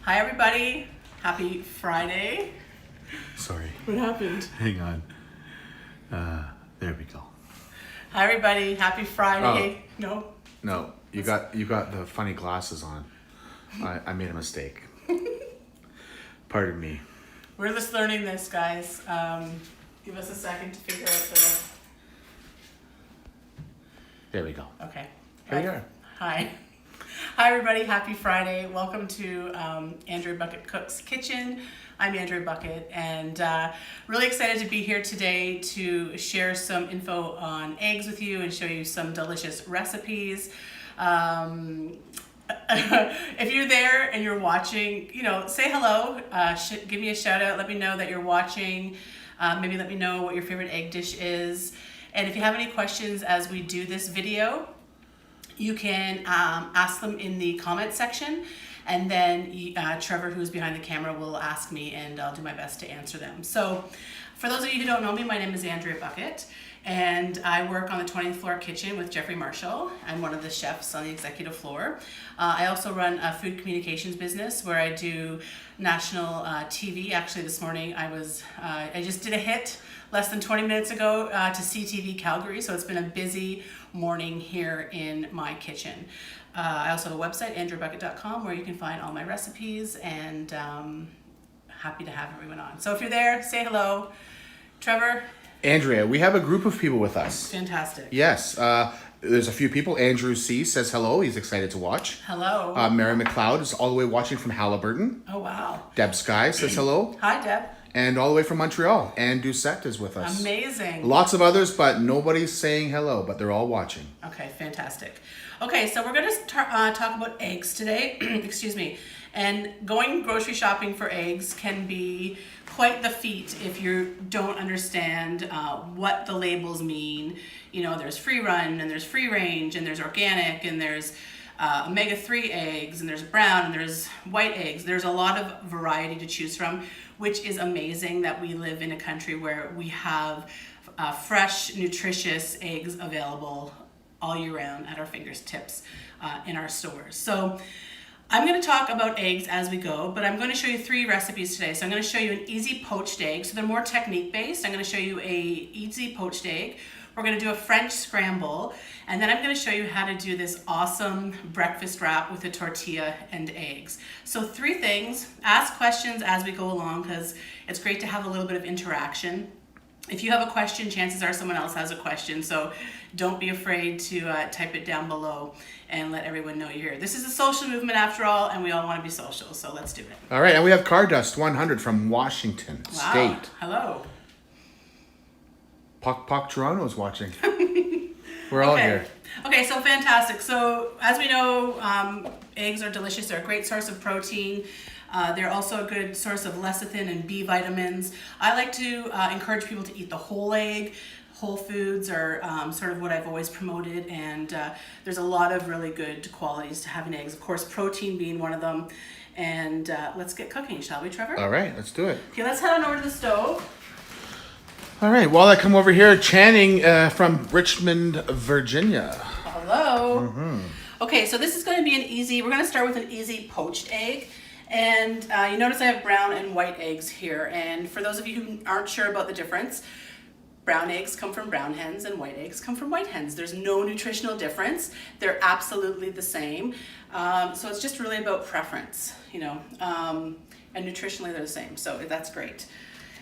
Hi everybody, happy Friday. Sorry. What happened? Hang on. There we go. Hi everybody, happy Friday. No? No, you got the funny glasses on. I made a mistake. Pardon me. We're just learning this, guys. Give us a second to figure out the... There we go. Okay. Here we are. Hi. Hi everybody, happy Friday. Welcome to Andrew Bucket Cooks Kitchen. I'm Andrew Bucket, and really excited to be here today to share some info on eggs with you and show you some delicious recipes. If you're there and you're watching, say hello, give me a shout out, let me know that you're watching, maybe let me know what your favorite egg dish is. And if you have any questions as we do this video, you can ask them in the comment section, and then Trevor, who's behind the camera, will ask me, and I'll do my best to answer them. So for those of you who don't know me, my name is Andrea Bucket, and I work on the 20th floor kitchen with Jeffrey Marshall. I'm one of the chefs on the executive floor. I also run a food communications business where I do national TV. Actually, this morning I just did a hit less than 20 minutes ago to CTV Calgary, so it's been a busy morning here in my kitchen. I also have a website, andrewbucket.com, where you can find all my recipes, and happy to have everyone on. So if you're there, say hello. Trevor? Andrea, we have a group of people with us. Fantastic. Yes. There's a few people. Andrew C. says hello. He's excited to watch. Hello. Mary McLeod is all the way watching from Halliburton. Oh, wow. Deb Sky says hello. Hi, Deb. And all the way from Montreal, Anne Doucette is with us. Amazing. Lots of others, but nobody's saying hello, but they're all watching. Okay, fantastic. Okay, so we're going to talk about eggs today. Excuse me. And going grocery shopping for eggs can be quite the feat if you don't understand what the labels mean. There's free run, and there's free range, and there's organic, and there's omega-3 eggs, and there's brown, and there's white eggs. There's a lot of variety to choose from, which is amazing that we live in a country where we have fresh, nutritious eggs available all year round at our fingertips in our stores. So I'm going to talk about eggs as we go, but I'm going to show you 3 recipes today. So I'm going to show you an easy poached egg. So they're more technique based. I'm going to show you a easy poached egg. We're going to do a French scramble, and then I'm going to show you how to do this awesome breakfast wrap with a tortilla and eggs. So 3 things. Ask questions as we go along, because it's great to have a little bit of interaction. If you have a question, chances are someone else has a question, so don't be afraid to type it down below and let everyone know you're here. This is a social movement after all, and we all want to be social, so let's do it. All right, and we have Cardust 100 from Washington State. Hello. Poc Toronto's watching. We're all here. Okay, so fantastic. So as we know, eggs are delicious. They're a great source of protein. They're also a good source of lecithin and B vitamins. I like to encourage people to eat the whole egg. Whole foods are sort of what I've always promoted, and there's a lot of really good qualities to having eggs. Of course, protein being one of them. And let's get cooking, shall we, Trevor? All right, let's do it. Okay, let's head on over to the stove. All right, while I come over here, Channing from Richmond, Virginia. Hello. Mm-hmm. Okay, so this is going to be we're going to start with an easy poached egg. And you notice I have brown and white eggs here. And for those of you who aren't sure about the difference, brown eggs come from brown hens and white eggs come from white hens. There's no nutritional difference. They're absolutely the same. So it's just really about preference, and nutritionally they're the same. So that's great.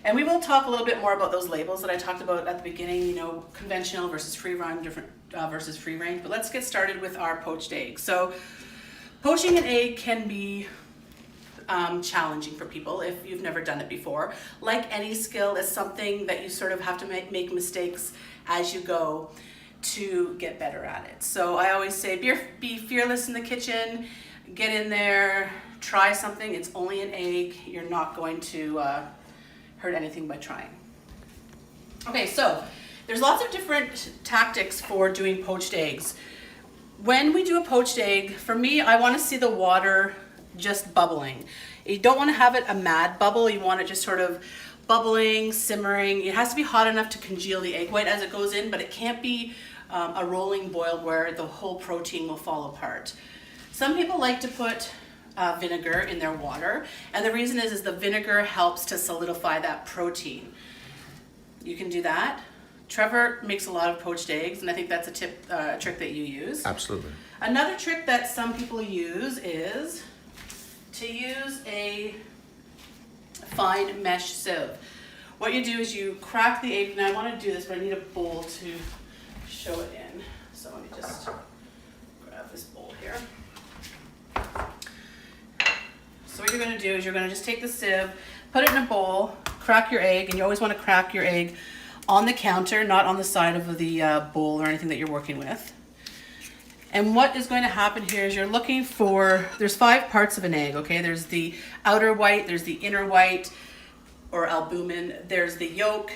And we will talk a little bit more about those labels that I talked about at the beginning, conventional versus free run, different versus free range. But let's get started with our poached egg. So poaching an egg can be challenging for people if you've never done it before. Like any skill, it's something that you sort of have to make mistakes as you go to get better at it. So I always say be fearless in the kitchen, get in there, try something. It's only an egg. You're not going to hurt anything by trying. Okay, so there's lots of different tactics for doing poached eggs. When we do a poached egg, for me, I want to see the water just bubbling. You don't want to have it a mad bubble. You want it just sort of bubbling, simmering. It has to be hot enough to congeal the egg white as it goes in, but it can't be a rolling boil where the whole protein will fall apart. Some people like to put vinegar in their water, and the reason is the vinegar helps to solidify that protein. You can do that. Trevor makes a lot of poached eggs, and I think that's a trick that you use. Absolutely. Another trick that some people use is to use a fine mesh sieve. What you do is you crack the egg. Now I want to do this, but I need a bowl to show it in. So let me just grab this bowl here. So what you're going to do is you're going to just take the sieve, put it in a bowl, crack your egg, and you always want to crack your egg on the counter, not on the side of the bowl or anything that you're working with. And what is going to happen here is you're looking for, there's 5 parts of an egg, okay? There's the outer white, there's the inner white, or albumin, there's the yolk,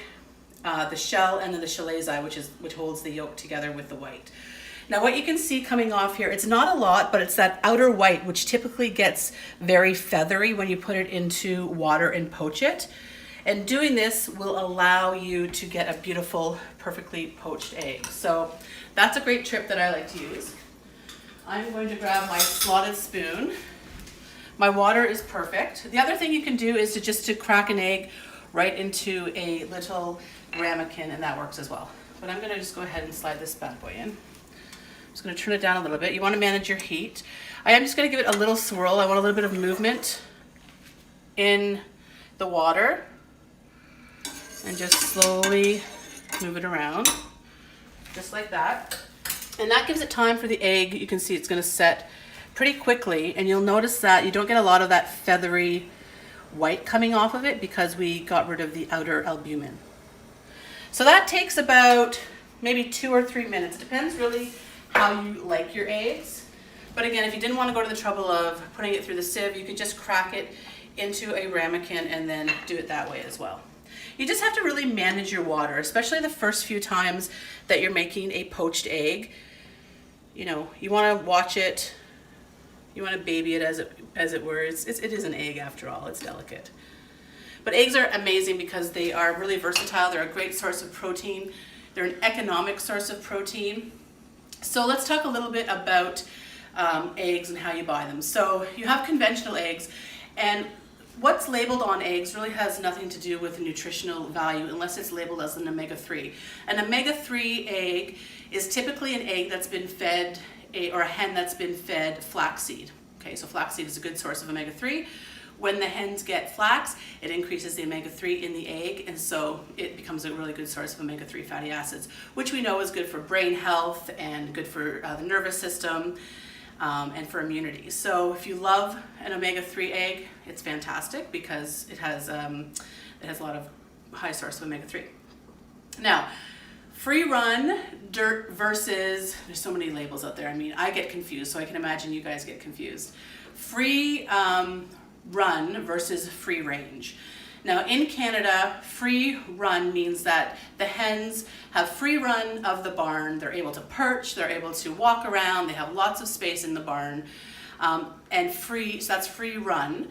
the shell, and then the chalazi, which holds the yolk together with the white. Now what you can see coming off here, it's not a lot, but it's that outer white, which typically gets very feathery when you put it into water and poach it. And doing this will allow you to get a beautiful, perfectly poached egg. So that's a great trick that I like to use. I'm going to grab my slotted spoon. My water is perfect. The other thing you can do is to crack an egg right into a little ramekin, and that works as well. But I'm gonna just go ahead and slide this bad boy in. I'm just gonna turn it down a little bit. You wanna manage your heat. I am just gonna give it a little swirl. I want a little bit of movement in the water. And just slowly move it around, just like that. And that gives it time for the egg. You can see it's gonna set pretty quickly, and you'll notice that you don't get a lot of that feathery white coming off of it because we got rid of the outer albumin. So that takes about maybe 2 or 3 minutes. It depends really how you like your eggs. But again, if you didn't want to go to the trouble of putting it through the sieve, you could just crack it into a ramekin and then do it that way as well. You just have to really manage your water, especially the first few times that you're making a poached egg. You know, you want to watch it, you want to baby it as it were. It is an egg after all, it's delicate. But eggs are amazing because they are really versatile. They're a great source of protein. They're an economic source of protein. So let's talk a little bit about eggs and how you buy them. So you have conventional eggs, and what's labeled on eggs really has nothing to do with the nutritional value unless it's labeled as an omega-3. An omega-3 egg is typically an egg that's been fed, or a hen that's been fed flaxseed. Okay, so flaxseed is a good source of omega-3. When the hens get flax, it increases the omega-3 in the egg, and so it becomes a really good source of omega-3 fatty acids, which we know is good for brain health and good for the nervous system. And for immunity. So if you love an omega-3 egg, it's fantastic because it has a lot of high source of omega-3. Now, free run dirt versus, there's so many labels out there. I mean, I get confused, so I can imagine you guys get confused. Free run versus free range. Now in Canada, free run means that the hens have free run of the barn. They're able to perch, they're able to walk around, they have lots of space in the barn, and free, so that's free run.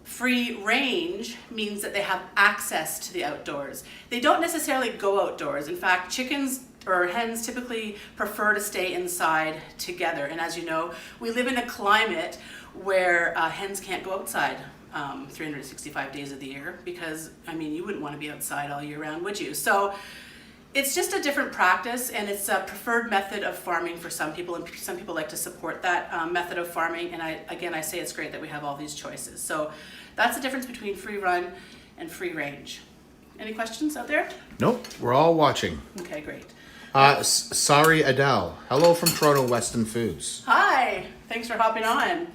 Free range means that they have access to the outdoors. They don't necessarily go outdoors. In fact, chickens or hens typically prefer to stay inside together. And as you know, we live in a climate where hens can't go outside 365 days of the year because, I mean, you wouldn't want to be outside all year round, would you? So it's just a different practice, and it's a preferred method of farming for some people, and some people like to support that method of farming. And I say it's great that we have all these choices. So that's the difference between free run and free range. Any questions out there? Nope, we're all watching. Okay, great. Sorry, Adele. Hello from Toronto Weston Foods. Hi, thanks for hopping on.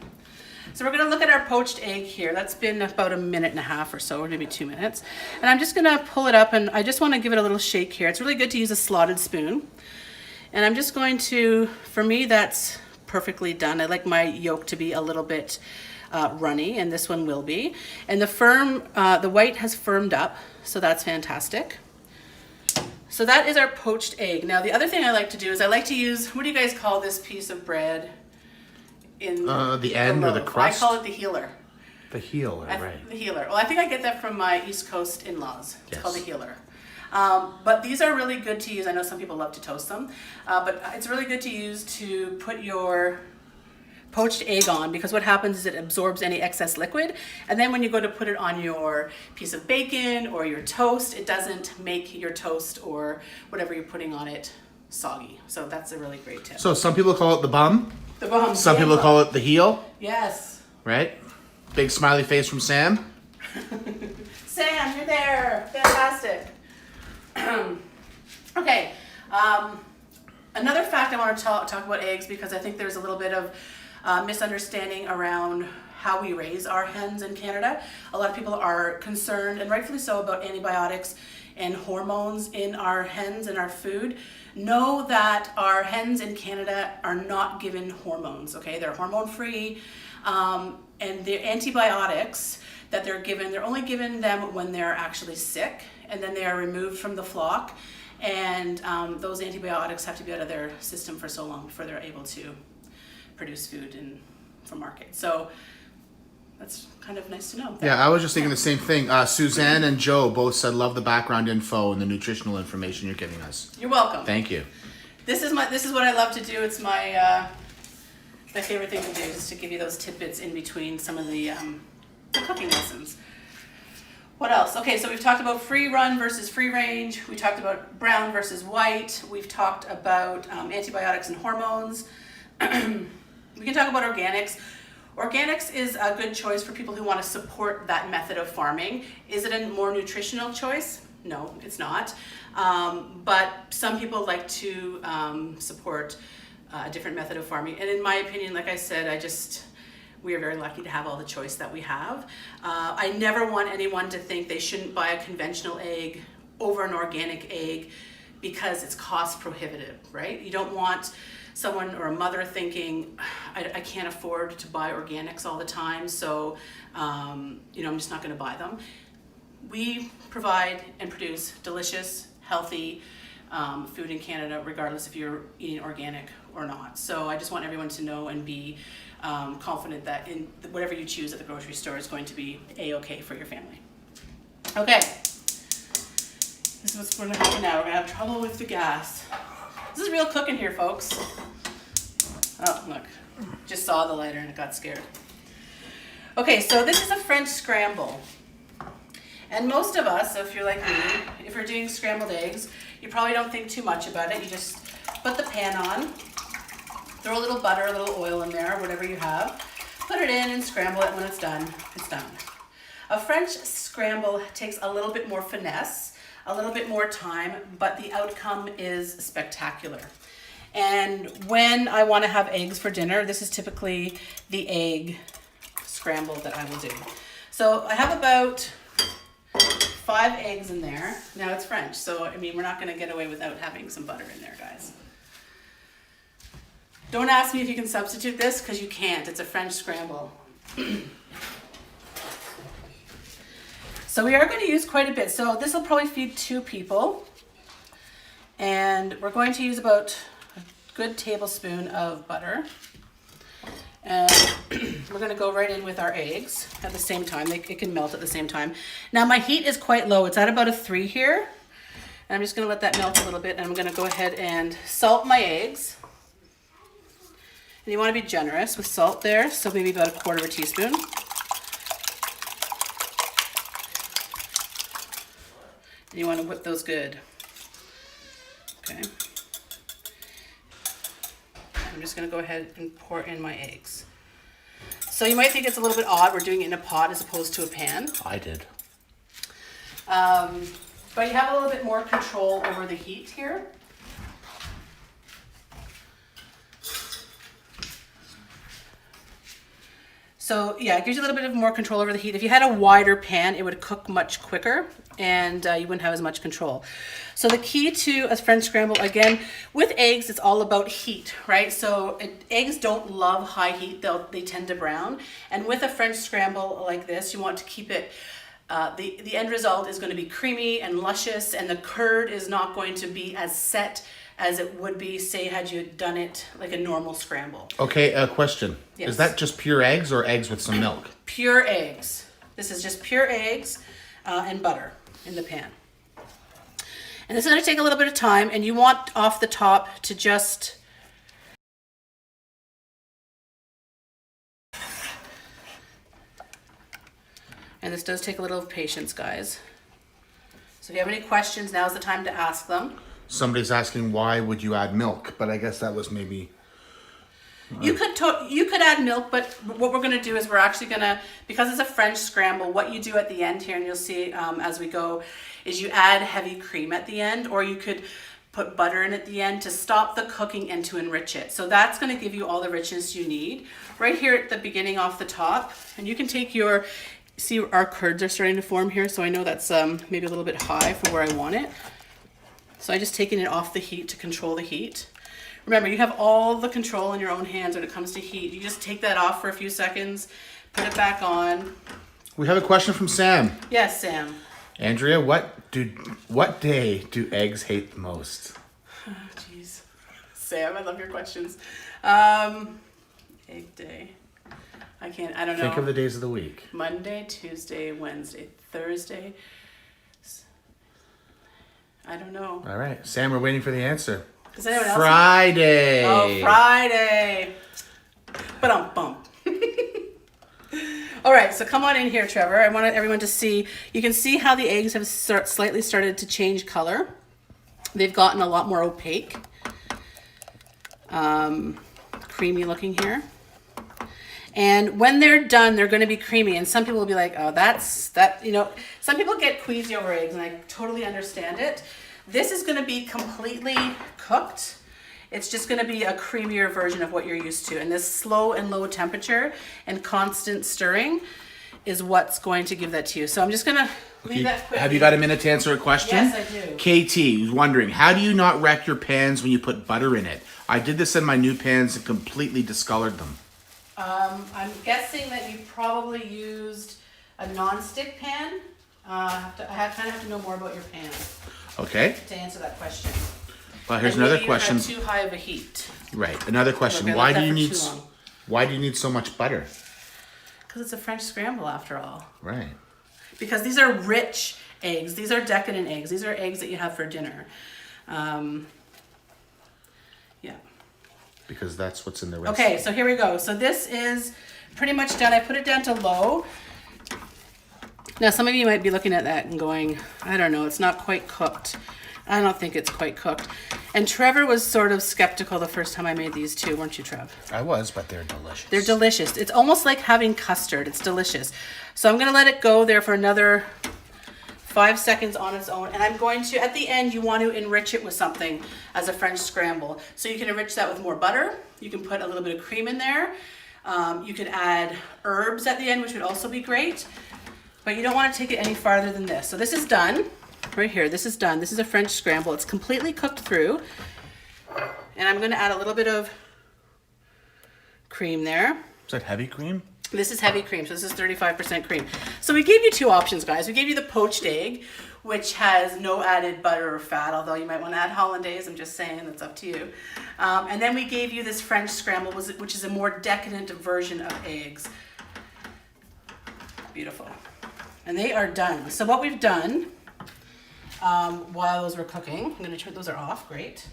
So we're gonna look at our poached egg here. That's been about 1.5 minutes or so, or maybe 2 minutes. And I'm just gonna pull it up, and I just wanna give it a little shake here. It's really good to use a slotted spoon. And I'm just going to, for me, that's perfectly done. I like my yolk to be a little bit runny, and this one will be. And the white has firmed up, so that's fantastic. So that is our poached egg. Now the other thing I like to do is I like to use, what do you guys call this piece of bread? In the end or the crust? I call it the healer. The healer, right. The healer. Well, I think I get that from my East Coast in-laws. It's Yes. called the healer. But these are really good to use. I know some people love to toast them, but it's really good to use to put your poached egg on, because what happens is it absorbs any excess liquid, and then when you go to put it on your piece of bacon or your toast, it doesn't make your toast or whatever you're putting on it soggy. So that's a really great tip. So some people call it the bum. The bum. Some people call it the heel. Yes. Right? Big smiley face from Sam. Sam, you're there. Fantastic. Okay. Another fact I want to talk about eggs, because I think there's a little bit of misunderstanding around how we raise our hens in Canada. A lot of people are concerned, and rightfully so, about antibiotics and hormones in our hens and our food. Know that our hens in Canada are not given hormones, okay? They're hormone free, and the antibiotics that they're given, they're only given them when they're actually sick, and then they are removed from the flock. And those antibiotics have to be out of their system for so long before they're able to produce food for market. So that's kind of nice to know. Yeah, I was just thinking the same thing. Suzanne and Joe both said love the background info and the nutritional information you're giving us. You're welcome. Thank you. This is what I love to do. It's my favorite thing to do, is to give you those tidbits in between some of the cooking lessons. What else? Okay, so we've talked about free run versus free range. We talked about brown versus white. We've talked about antibiotics and hormones. We can talk about organics. Organics is a good choice for people who want to support that method of farming. Is it a more nutritional choice? No, it's not. But some people like to support a different method of farming. And in my opinion, like I said, we are very lucky to have all the choice that we have. I never want anyone to think they shouldn't buy a conventional egg over an organic egg because it's cost prohibitive, right? You don't want someone or a mother thinking, I can't afford to buy organics all the time, so I'm just not gonna buy them. We provide and produce delicious, healthy food in Canada, regardless if you're eating organic or not. So I just want everyone to know and be confident that in whatever you choose at the grocery store is going to be a-okay for your family. Okay, this is what's going to happen now. We're going to have trouble with the gas. This is real cooking here, folks. Oh, look, just saw the lighter and it got scared. Okay, so this is a French scramble. And most of us, if you're like me, if you're doing scrambled eggs, you probably don't think too much about it. You just put the pan on, throw a little butter, a little oil in there, whatever you have. Put it in and scramble it. When it's done, it's done. A French scramble takes a little bit more finesse, a little bit more time, but the outcome is spectacular. And when I want to have eggs for dinner, this is typically the egg scramble that I will do. So I have about 5 eggs in there. Now it's French, so I mean, we're not going to get away without having some butter in there, guys. Don't ask me if you can substitute this, because you can't. It's a French scramble. So we are going to use quite a bit. So this will probably feed 2 people. And we're going to use about a good tablespoon of butter. And we're going to go right in with our eggs at the same time. It can melt at the same time. Now my heat is quite low. It's at about a 3 here. And I'm just going to let that melt a little bit. And I'm going to go ahead and salt my eggs. And you want to be generous with salt there, so maybe about 1/4 teaspoon. And you want to whip those good. Okay. I'm just going to go ahead and pour in my eggs. So you might think it's a little bit odd, we're doing it in a pot as opposed to a pan. I did. But you have a little bit more control over the heat here. So yeah, it gives you a little bit of more control over the heat. If you had a wider pan, it would cook much quicker and you wouldn't have as much control. So the key to a French scramble, again, with eggs, it's all about heat, right? So eggs don't love high heat, they tend to brown. And with a French scramble like this, you want to keep it, the end result is going to be creamy and luscious, and the curd is not going to be as set as it would be, say, had you done it like a normal scramble. Okay, a question. Yes. Is that just pure eggs or eggs with some milk? Pure eggs. This is just pure eggs and butter in the pan. And this is going to take a little bit of time, and you want off the top to just And this does take a little patience, guys. So if you have any questions, now's the time to ask them. Somebody's asking why would you add milk, but I guess that was maybe... You could add milk, but what we're going to do is we're actually going to, because it's a French scramble, what you do at the end here, and you'll see as we go, is you add heavy cream at the end, or you could put butter in at the end to stop the cooking and to enrich it. So that's going to give you all the richness you need. Right here at the beginning off the top, and you can take your, see our curds are starting to form here, so I know that's maybe a little bit high for where I want it. So I just taking it off the heat to control the heat. Remember, you have all the control in your own hands when it comes to heat. You just take that off for a few seconds, put it back on. We have a question from Sam. Yes, Sam. Andrea, what day do eggs hate the most? Oh, jeez. Sam, I love your questions. Egg day. I don't know. Think of the days of the week. Monday, Tuesday, Wednesday, Thursday. I don't know. All right. Sam, we're waiting for the answer. Does anyone else? Friday. Oh, Friday. Bump. All right, so come on in here, Trevor. I want everyone to see. You can see how the eggs have slightly started to change color. They've gotten a lot more opaque. Creamy looking here. And when they're done, they're going to be creamy. And some people will be like, oh, that, you know, some people get queasy over eggs, and I totally understand it. This is going to be completely cooked. It's just going to be a creamier version of what you're used to. And this slow and low temperature and constant stirring is what's going to give that to you. So I'm just going to leave that quickly. Have you got a minute to answer a question? Yes, I do. KT is wondering, how do you not wreck your pans when you put butter in it? I did this in my new pans and completely discolored them. I'm guessing that you probably used a non-stick pan. I kind of have to know more about your pan. Okay. To answer that question. Well, here's And another maybe question. You had too high of a heat. Right. Another question. Okay, Why let do you that need for too long. why do you need so much butter? Because it's a French scramble after all. Right. Because these are rich eggs. These are decadent eggs. These are eggs that you have for dinner. Yeah. Because that's what's in the recipe. Okay, so here we go. So this is pretty much done. I put it down to low. Now, some of you might be looking at that and going, I don't know, it's not quite cooked. I don't think it's quite cooked. And Trevor was sort of skeptical the first time I made these too, weren't you, Trev? I was, but they're delicious. They're delicious. It's almost like having custard. It's delicious. So I'm going to let it go there for another 5 seconds on its own. And I'm going to, at the end, you want to enrich it with something as a French scramble. So you can enrich that with more butter. You can put a little bit of cream in there. You can add herbs at the end, which would also be great. But you don't want to take it any farther than this. So this is done. Right here, this is done. This is a French scramble. It's completely cooked through. And I'm going to add a little bit of cream there. Is that heavy cream? This is heavy cream, so this is 35% cream. So we gave you two options, guys. We gave you the poached egg, which has no added butter or fat, although you might want to add hollandaise. I'm just saying, that's up to you. And then we gave you this French scramble, which is a more decadent version of eggs. Beautiful. And they are done. So what we've done while those were cooking, I'm going to turn those are off. Great.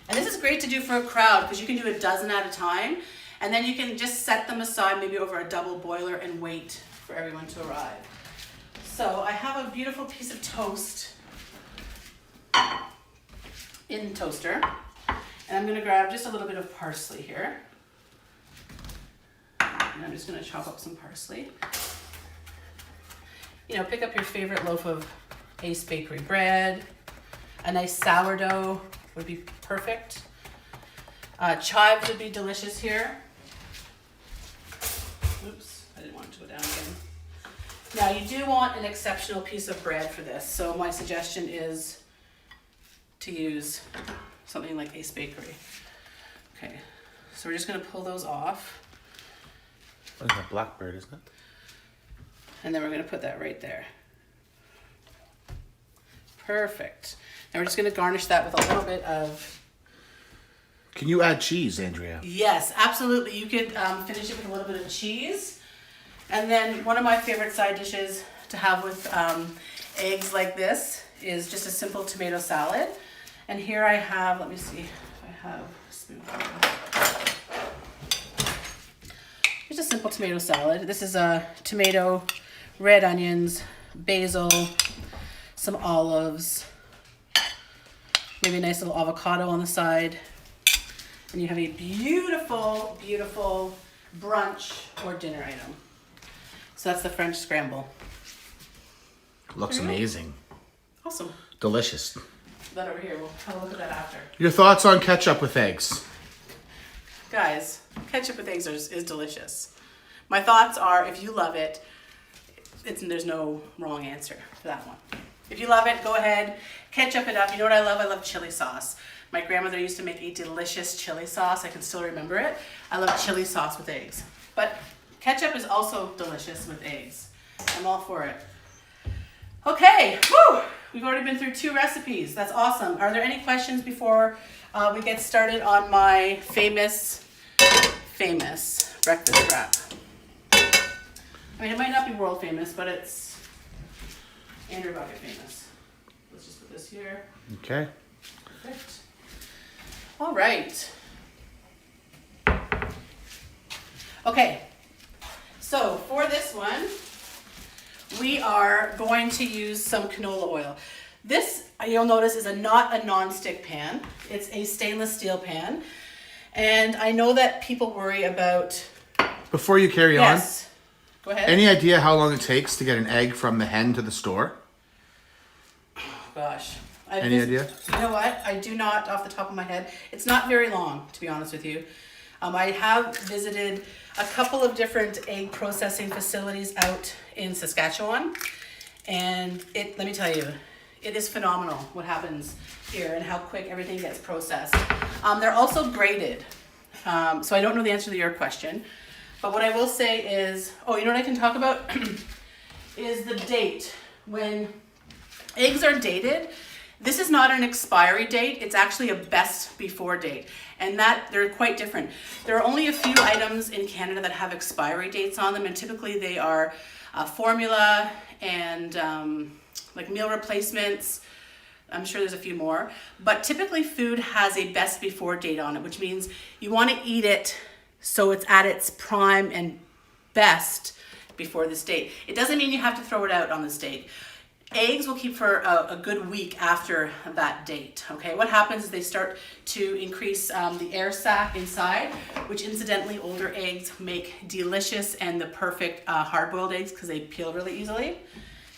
And this is great to do for a crowd because you can do a dozen at a time. And then you can just set them aside maybe over a double boiler and wait for everyone to arrive. So I have a beautiful piece of toast in the toaster. And I'm going to grab just a little bit of parsley here. And I'm just going to chop up some parsley. You know, pick up your favorite loaf of Ace Bakery bread. A nice sourdough would be perfect. Chives would be delicious here. Oops, I didn't want it to go down again. Now you do want an exceptional piece of bread for this, so my suggestion is to use something like Ace Bakery. Okay, so we're just going to pull those off. What is that, blackbird, isn't it? And then we're going to put that right there. Perfect. And we're just going to garnish that with a little bit of... Can you add cheese, Andrea? Yes, absolutely. You could finish it with a little bit of cheese. And then one of my favorite side dishes to have with eggs like this is just a simple tomato salad. And here I have, let me see if I have a spoon. Just a simple tomato salad. This is a tomato red onions, basil, some olives, maybe a nice little avocado on the side. And you have a beautiful, beautiful brunch or dinner item. So that's the French scramble. Looks amazing. Awesome. Delicious. That over here, we'll have a look at that after. Your thoughts on ketchup with eggs? Guys, ketchup with eggs is delicious. My thoughts are, if you love it, there's no wrong answer for that one. If you love it, go ahead, ketchup it up. You know what I love? I love chili sauce. My grandmother used to make a delicious chili sauce. I can still remember it. I love chili sauce with eggs. But ketchup is also delicious with eggs. I'm all for it. Okay, woo! We've already been through 2 recipes. That's awesome. Are there any questions before we get started on my famous breakfast wrap? I mean, it might not be world famous, but it's Andrew Bucket famous. Let's just put this here. Okay. Perfect. All right. Okay. So for this one, we are going to use some canola oil. This, you'll notice, is not a non-stick pan. It's a stainless steel pan. And I know that people worry about... Before you carry Yes. Go ahead. on, any idea how long it takes to get an egg from the hen to the store? Oh, gosh. Any idea? You know what? I do not off the top of my head. It's not very long, to be honest with you. I have visited a couple of different egg processing facilities out in Saskatchewan. And let me tell you, it is phenomenal what happens here and how quick everything gets processed. They're also graded. So I don't know the answer to your question. But what I will say is, you know what I can talk about? Is the date. When eggs are dated, this is not an expiry date. It's actually a best before date. And that they're quite different. There are only a few items in Canada that have expiry dates on them. And typically they are formula and like meal replacements. I'm sure there's a few more. But typically food has a best before date on it, which means you want to eat it so it's at its prime and best before this date. It doesn't mean you have to throw it out on this date. Eggs will keep for a good week after that date, okay? What happens is they start to increase the air sac inside, which incidentally older eggs make delicious and the perfect hard-boiled eggs because they peel really easily.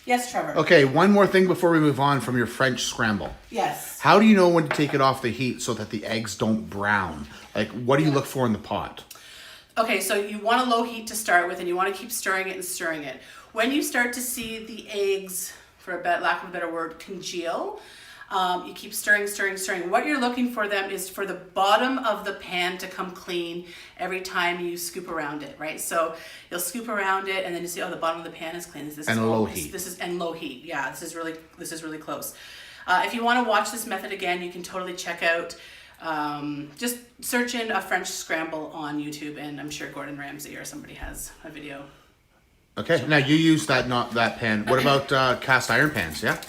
Yes, Trevor? Okay, one more thing before we move on from your French scramble. Yes. How do you know when to take it off the heat so that the eggs don't brown? Like, what do you look for in the pot? Okay, so you want a low heat to start with and you want to keep stirring it and stirring it. When you start to see the eggs, for lack of a better word, congeal, you keep stirring, stirring, stirring. What you're looking for them is for the bottom of the pan to come clean every time you scoop around it, right? So you'll scoop around it and then you see, the bottom of the pan is clean. Low heat. And low heat, yeah, this is really close. If you want to watch this method again, you can totally check out, just search in a French scramble on YouTube and I'm sure Gordon Ramsay or somebody has a video. Okay, now you use that pan. What about cast iron pans, yeah?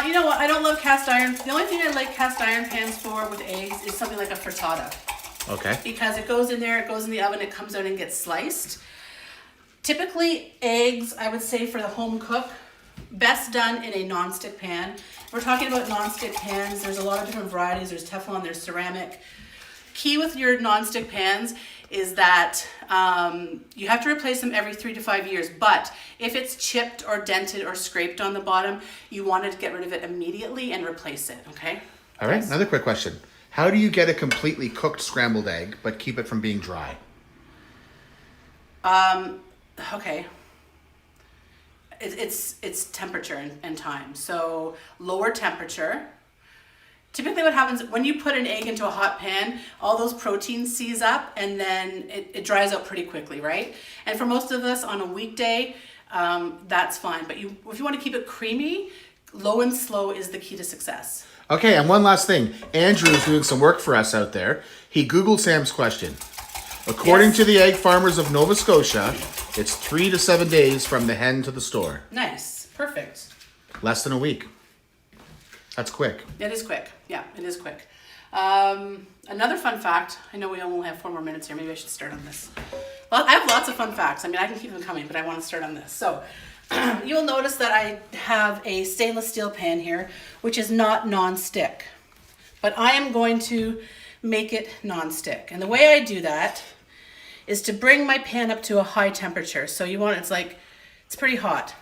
You know what? I don't love cast iron. The only thing I like cast iron pans for with eggs is something like a frittata. Okay. Because it goes in there, it goes in the oven, it comes out and gets sliced. Typically, eggs, I would say for the home cook, best done in a non-stick pan. If we're talking about non-stick pans, there's a lot of different varieties. There's Teflon, there's ceramic. Key with your non-stick pans is that you have to replace them every 3 to 5 years, but if it's chipped or dented or scraped on the bottom, you want to get rid of it immediately and replace it, okay? All right, another quick question. How do you get a completely cooked scrambled egg, but keep it from being dry? Okay. It's temperature and time. So lower temperature. Typically what happens when you put an egg into a hot pan, all those proteins seize up and then it dries out pretty quickly, right? And for most of us on a weekday, that's fine. But if you want to keep it creamy, low and slow is the key to success. Okay, and one last thing. Andrew is doing some work for us out there. He Googled Sam's question. According to the egg farmers of Nova Scotia, it's 3 to 7 days from the hen to the store. Nice. Perfect. Less than a week. That's quick. It is quick. Yeah, it is quick. Another fun fact, I know we only have 4 more minutes here, maybe I should start on this. A I have lots of fun facts. I mean, I can keep them coming, but I want to start on this. So you'll notice that I have a stainless steel pan here, which is not non-stick, but I am going to make it non-stick. And the way I do that is to bring my pan up to a high temperature. So you want, it's pretty hot.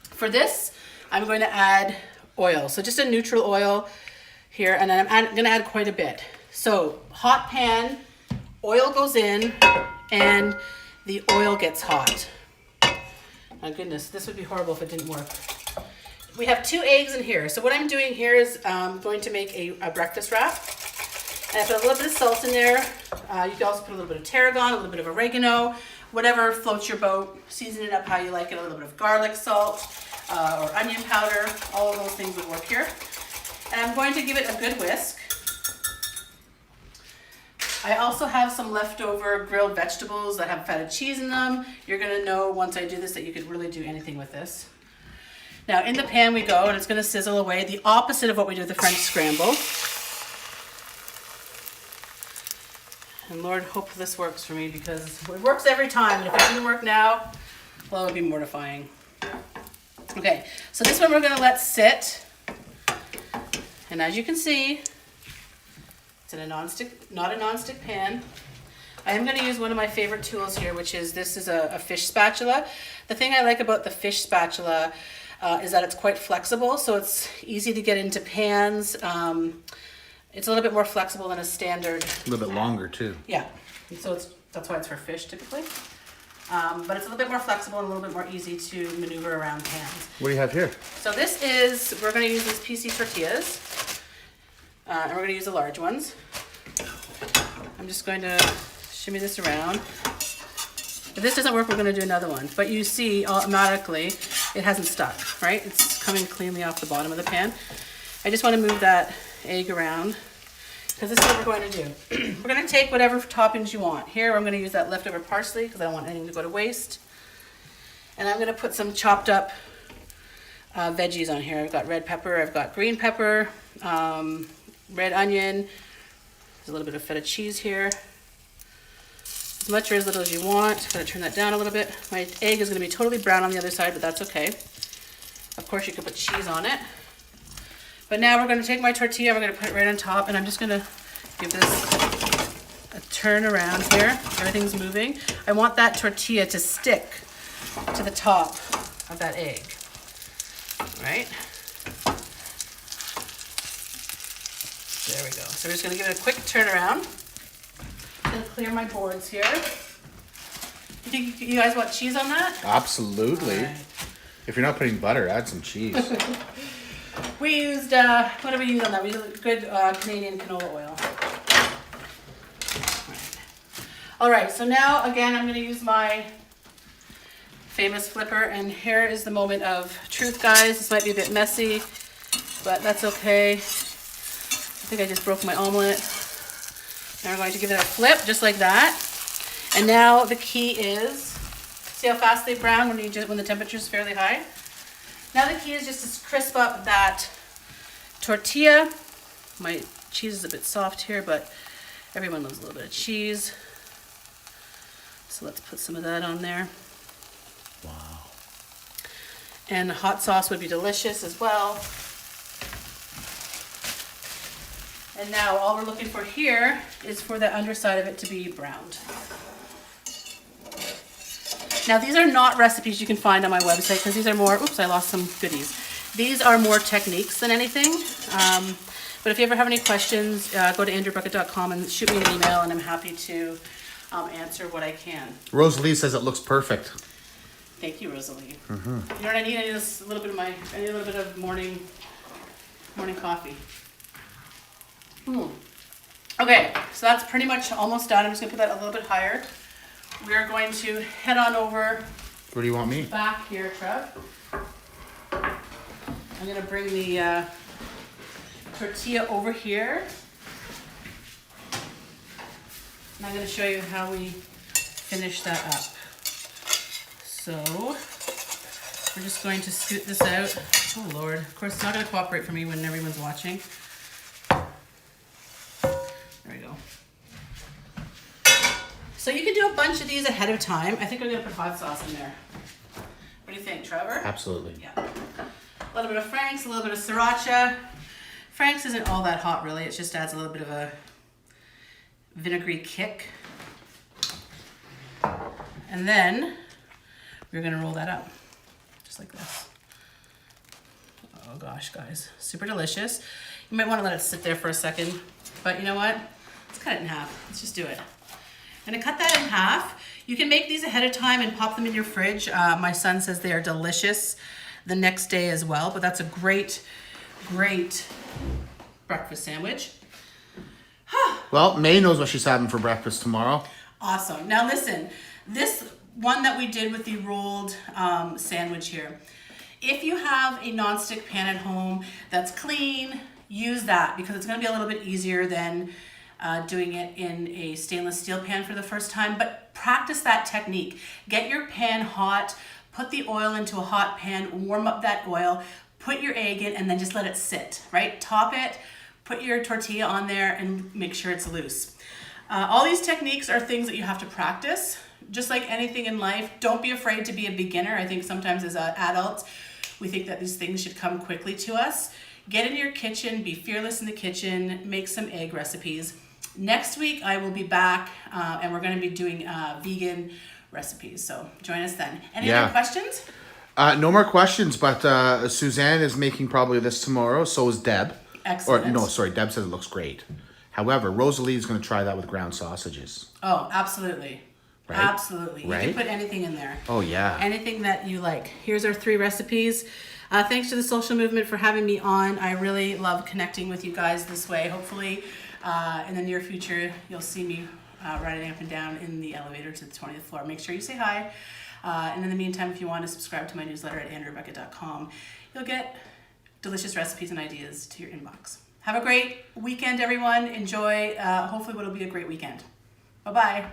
For this, I'm going to add oil. So just a neutral oil here, and then I'm going to add quite a bit. So hot pan, oil goes in, and the oil gets hot. My goodness, this would be horrible if it didn't work. We have 2 eggs in here. So what I'm doing here is going to make a breakfast wrap. And I put a little bit of salt in there. You can also put a little bit of tarragon, a little bit of oregano, whatever floats your boat. Season it up how you like it. A little bit of garlic salt or onion powder. All of those things would work here. And I'm going to give it a good whisk. I also have some leftover grilled vegetables that have feta cheese in them. You're going to know once I do this that you could really do anything with this. Now in the pan we go, and it's going to sizzle away, the opposite of what we do with the French scramble. And Lord, hope this works for me, because it works every time. And if it didn't work now, well, it would be mortifying. Okay, so this one we're going to let sit. And as you can see, it's in a not a non-stick pan. I am going to use one of my favorite tools here, which is this is a fish spatula. The thing I like about the fish spatula is that it's quite flexible, so it's easy to get into pans. It's a little bit more flexible than a standard. A little bit longer too. Yeah, and so that's why it's for fish typically. But it's a little bit more flexible and a little bit more easy to maneuver around pans. What do you have here? So we're going to use these PC tortillas. And we're going to use the large ones. I'm just going to shimmy this around. If this doesn't work, we're going to do another one. But you see automatically it hasn't stuck, right? It's coming cleanly off the bottom of the pan. I just want to move that egg around, because this is what we're going to do. We're going to take whatever toppings you want. Here I'm going to use that leftover parsley because I don't want anything to go to waste. And I'm going to put some chopped up veggies on here. I've got red pepper, I've got green pepper, red onion, there's a little bit of feta cheese here. As much or as little as you want. I'm going to turn that down a little bit. My egg is going to be totally brown on the other side, but that's okay. Of course you could put cheese on it. But now we're going to take my tortilla, we're going to put it right on top, and I'm just going to give this a turn around here. Everything's moving. I want that tortilla to stick to the top of that egg, right? There we go. So we're just going to give it a quick turn around. I'm going to clear my boards here. You think you guys want cheese on that? Absolutely. Right. If you're not putting butter, add some cheese. We used, what did we use on that? We used good Canadian canola oil. All right, so now again, I'm going to use my famous flipper, and here is the moment of truth, guys. This might be a bit messy, but that's okay. I think I just broke my omelet. Now we're going to give it a flip, just like that. And now the key is, see how fast they brown when the temperature is fairly high? Now the key is just to crisp up that tortilla. My cheese is a bit soft here, but everyone loves a little bit of cheese. So let's put some of that on there. Wow. And the hot sauce would be delicious as well. And now all we're looking for here is for the underside of it to be browned. Now these are not recipes you can find on my website, because these are more, oops, I lost some goodies. These are more techniques than anything. But if you ever have any questions, go to andrewbucket.com and shoot me an email, and I'm happy to answer what I can. Rosalie says it looks perfect. Thank you, Rosalie. Mm-hmm. You know what I need? I need a little bit of morning coffee. Okay, so that's pretty much almost done. I'm just gonna put that a little bit higher. We are going to head on over. Where do you want me? Back here, Trev. I'm gonna bring the tortilla over here. And I'm gonna show you how we finish that up. So, we're just going to scoot this out. Oh Lord, of course it's not gonna cooperate for me when everyone's watching. There we go. So you can do a bunch of these ahead of time. I think I'm gonna put hot sauce in there. What do you think, Trevor? Absolutely. Yeah. A little bit of Frank's, a little bit of sriracha. Frank's isn't all that hot really. It just adds a little bit of a vinegary kick. And then we're gonna roll that up, just like this. Oh gosh, guys, super delicious. You might wanna let it sit there for a second, but you know what? Let's cut it in half. Let's just do it. I'm gonna cut that in half. You can make these ahead of time and pop them in your fridge. My son says they are delicious the next day as well, but that's a great, great breakfast sandwich. Well, May knows what she's having for breakfast tomorrow. Awesome. Now listen, this one that we did with the rolled sandwich here, if you have a nonstick pan at home that's clean, use that because it's gonna be a little bit easier than doing it in a stainless steel pan for the first time, but practice that technique. Get your pan hot, put the oil into a hot pan, warm up that oil, put your egg in, and then just let it sit, right? Top it, put your tortilla on there, and make sure it's loose. All these techniques are things that you have to practice. Just like anything in life, don't be afraid to be a beginner. I think sometimes as adults, we think that these things should come quickly to us. Get in your kitchen, be fearless in the kitchen, make some egg recipes. Next week, I will be back, and we're gonna be doing vegan recipes, so join us then. Any other questions? No more questions, but Suzanne is making probably this tomorrow, so is Deb. Excellent. Or no, sorry, Deb says it looks great. However, Rosalie is going to try that with ground sausages. Oh, absolutely. Right? Absolutely. Right? You can put anything in there. Oh, yeah. Anything that you like. Here's our 3 recipes. Thanks to the social movement for having me on. I really love connecting with you guys this way. Hopefully, in the near future, you'll see me riding up and down in the elevator to the 20th floor. Make sure you say hi. And in the meantime, if you want to subscribe to my newsletter at andrewbeckett.com, you'll get delicious recipes and ideas to your inbox. Have a great weekend, everyone. Enjoy, hopefully what'll be a great weekend. Bye-bye.